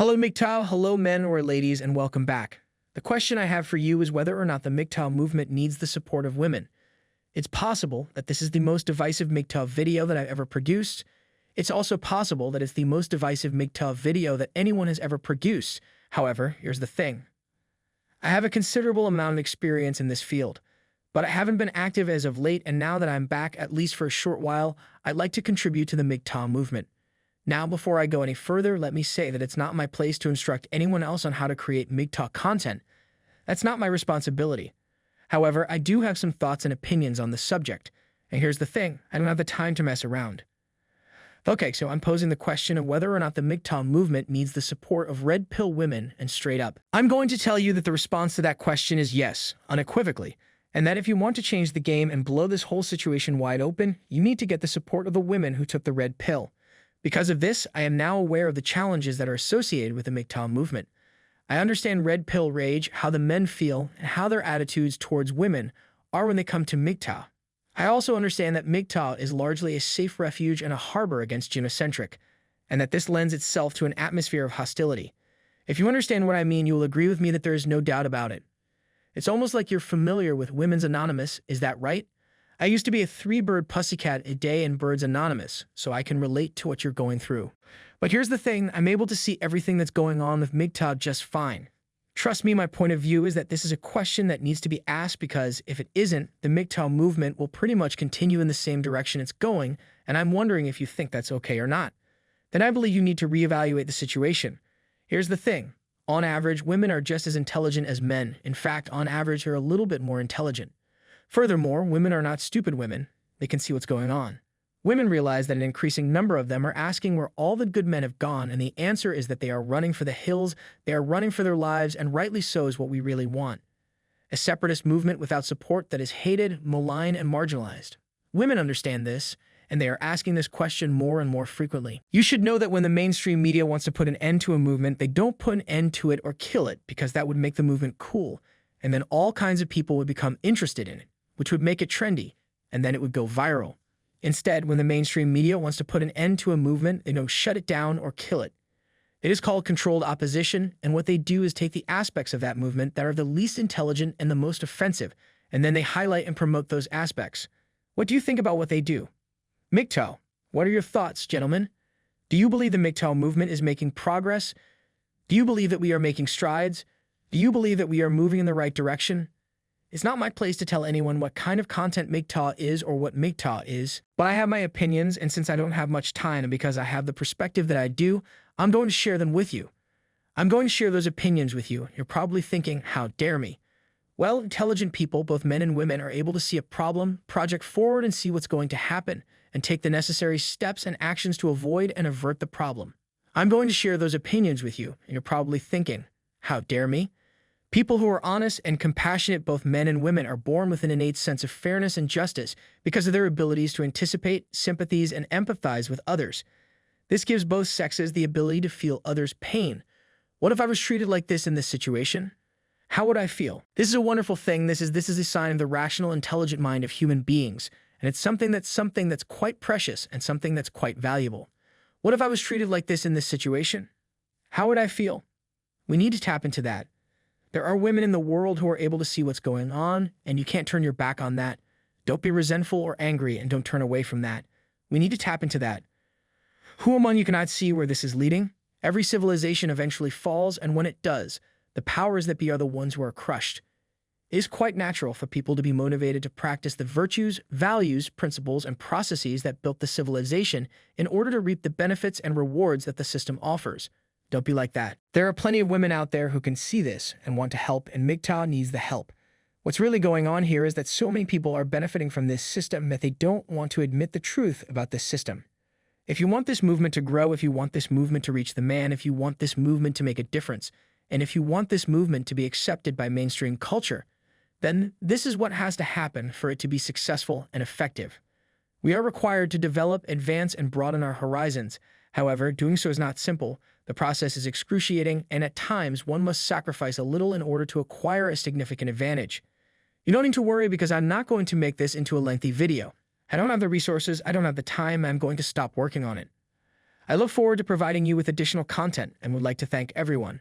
Hello MGTOW, hello men or ladies, and welcome back. The question I have for you is whether or not the MGTOW movement needs the support of women. It's possible that this is the most divisive MGTOW video that I've ever produced. It's also possible that it's the most divisive MGTOW video that anyone has ever produced. However, here's the thing. I have a considerable amount of experience in this field, but I haven't been active as of late, and now that I'm back, at least for a short while, I'd like to contribute to the MGTOW movement. Now, before I go any further, let me say that it's not my place to instruct anyone else on how to create MGTOW content. That's not my responsibility. However, I do have some thoughts and opinions on the subject, and here's the thing, I don't have the time to mess around. Okay, so I'm posing the question of whether or not the MGTOW movement needs the support of red pill women, and straight up, I'm going to tell you that the response to that question is yes, unequivocally, and that if you want to change the game and blow this whole situation wide open, you need to get the support of the women who took the red pill. Because of this, I am now aware of the challenges that are associated with the MGTOW movement. I understand red pill rage, how the men feel, and how their attitudes towards women are when they come to MGTOW. I also understand that MGTOW is largely a safe refuge and a harbor against genocentric, and that this lends itself to an atmosphere of hostility. If you understand what I mean, you will agree with me that there is no doubt about it. It's almost like you're familiar with Women's Anonymous, is that right? I used to be a 3-bird pussycat a day in Birds Anonymous, so I can relate to what you're going through. But here's the thing, I'm able to see everything that's going on with MGTOW just fine. Trust me, my point of view is that this is a question that needs to be asked, because if it isn't, the MGTOW movement will pretty much continue in the same direction it's going, and I'm wondering if you think that's okay or not. Then I believe you need to reevaluate the situation. Here's the thing, on average, women are just as intelligent as men. In fact, on average, they're a little bit more intelligent. Furthermore, women are not stupid women. They can see what's going on. Women realize that an increasing number of them are asking where all the good men have gone, and the answer is that they are running for the hills, they are running for their lives, and rightly so is what we really want. A separatist movement without support that is hated, maligned, and marginalized. Women understand this, and they are asking this question more and more frequently. You should know that when the mainstream media wants to put an end to a movement, they don't put an end to it or kill it, because that would make the movement cool, and then all kinds of people would become interested in it, which would make it trendy, and then it would go viral. Instead, when the mainstream media wants to put an end to a movement, they don't shut it down or kill it. It is called controlled opposition, and what they do is take the aspects of that movement that are the least intelligent and the most offensive, and then they highlight and promote those aspects. What do you think about what they do? MGTOW, what are your thoughts, gentlemen? Do you believe the MGTOW movement is making progress? Do you believe that we are making strides? Do you believe that we are moving in the right direction? It's not my place to tell anyone what kind of content MGTOW is or what MGTOW is, but I have my opinions, and since I don't have much time and because I have the perspective that I do, I'm going to share them with you. I'm going to share those opinions with you. You're probably thinking, how dare me? Well, intelligent people, both men and women, are able to see a problem, project forward, and see what's going to happen, and take the necessary steps and actions to avoid and avert the problem. I'm going to share those opinions with you, and you're probably thinking, how dare me? People who are honest and compassionate, both men and women, are born with an innate sense of fairness and justice because of their abilities to anticipate, sympathize, and empathize with others. This gives both sexes the ability to feel others' pain. What if I was treated like this in this situation? How would I feel? This is a wonderful thing. This is a sign of the rational, intelligent mind of human beings, and it's something that's quite precious and something that's quite valuable. What if I was treated like this in this situation? How would I feel? We need to tap into that. There are women in the world who are able to see what's going on, and you can't turn your back on that. Don't be resentful or angry, and don't turn away from that. We need to tap into that. Who among you cannot see where this is leading? Every civilization eventually falls, and when it does, the powers that be are the ones who are crushed. It is quite natural for people to be motivated to practice the virtues, values, principles, and processes that built the civilization in order to reap the benefits and rewards that the system offers. Don't be like that. There are plenty of women out there who can see this and want to help, and MGTOW needs the help. What's really going on here is that so many people are benefiting from this system that they don't want to admit the truth about this system. If you want this movement to grow, if you want this movement to reach the man, if you want this movement to make a difference, and if you want this movement to be accepted by mainstream culture, then this is what has to happen for it to be successful and effective. We are required to develop, advance, and broaden our horizons. However, doing so is not simple. The process is excruciating, and at times one must sacrifice a little in order to acquire a significant advantage. You don't need to worry, because I'm not going to make this into a lengthy video. I don't have the resources, I don't have the time, I'm going to stop working on it. I look forward to providing you with additional content and would like to thank everyone